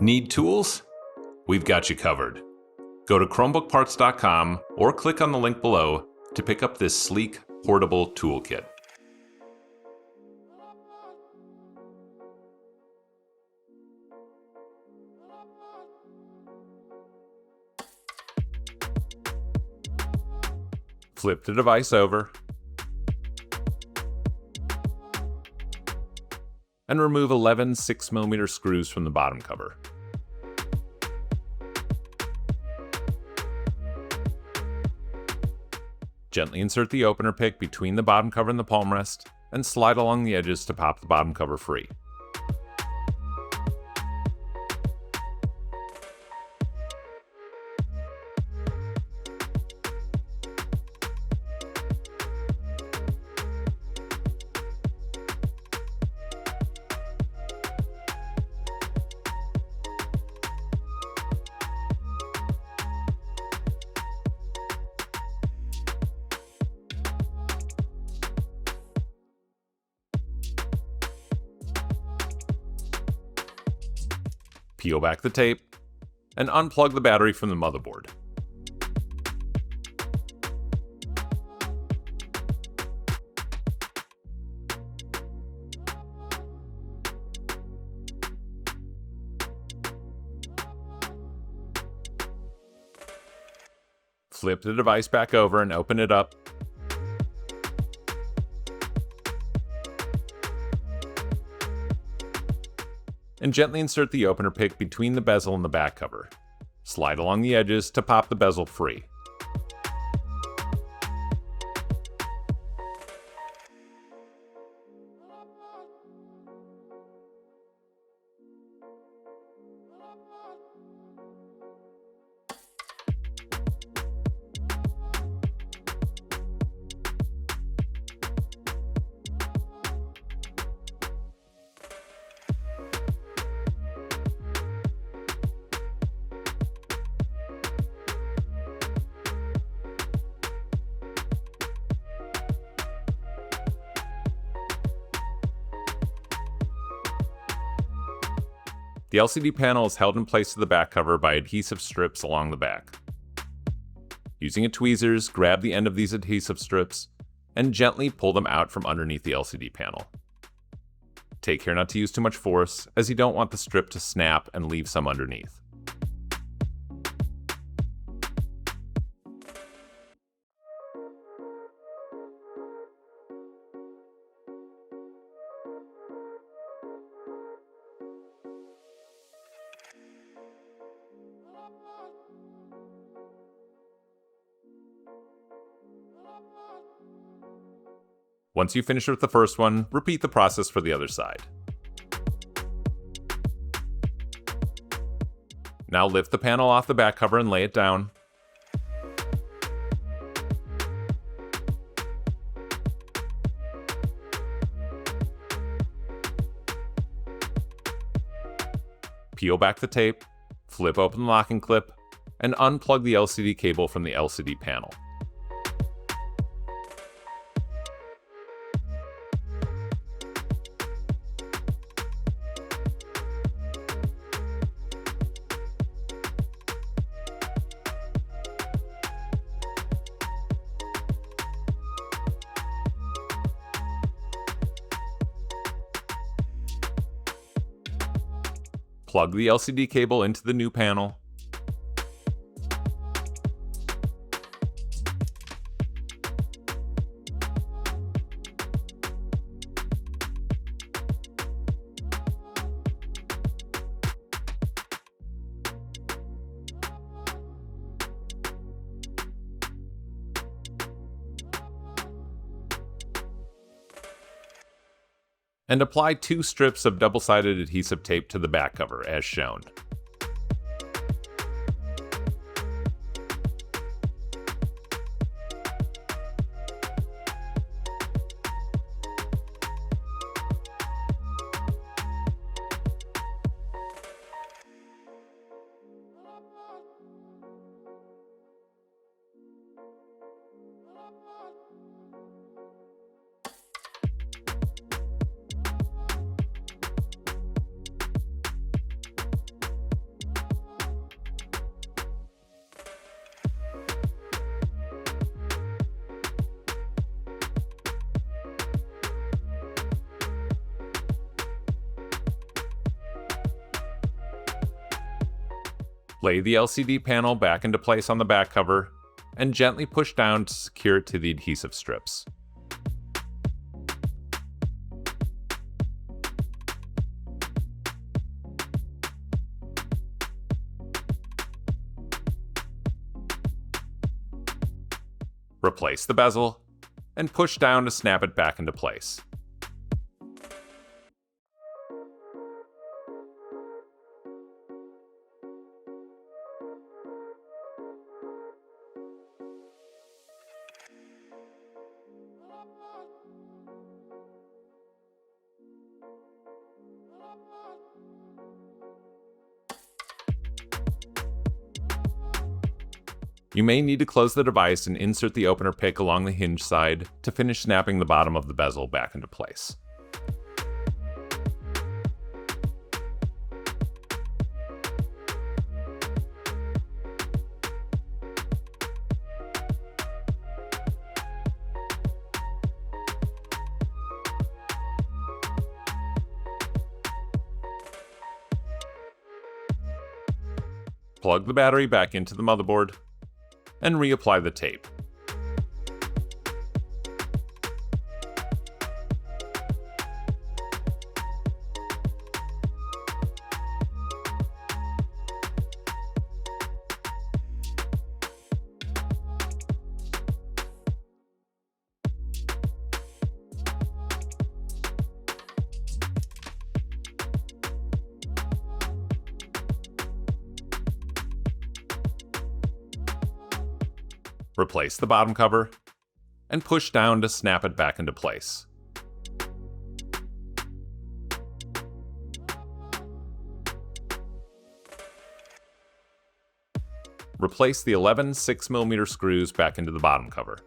Need tools? We've got you covered. Go to ChromebookParts.com or click on the link below to pick up this sleek, portable toolkit. Flip the device over and remove 11 6mm screws from the bottom cover. Gently insert the opener pick between the bottom cover and the palm rest and slide along the edges to pop the bottom cover free. Peel back the tape, and unplug the battery from the motherboard. Flip the device back over and open it up. And gently insert the opener pick between the bezel and the back cover. Slide along the edges to pop the bezel free. The LCD panel is held in place to the back cover by adhesive strips along the back. Using a tweezers, grab the end of these adhesive strips and gently pull them out from underneath the LCD panel. Take care not to use too much force, as you don't want the strip to snap and leave some underneath. Once you finish with the first one, repeat the process for the other side. Now lift the panel off the back cover and lay it down. Peel back the tape, flip open the locking clip, and unplug the LCD cable from the LCD panel. Plug the LCD cable into the new panel. And apply 2 strips of double-sided adhesive tape to the back cover, as shown. Lay the LCD panel back into place on the back cover and gently push down to secure it to the adhesive strips. Replace the bezel and push down to snap it back into place. You may need to close the device and insert the opener pick along the hinge side to finish snapping the bottom of the bezel back into place. Plug the battery back into the motherboard and reapply the tape. Replace the bottom cover and push down to snap it back into place. Replace the 11 6mm screws back into the bottom cover.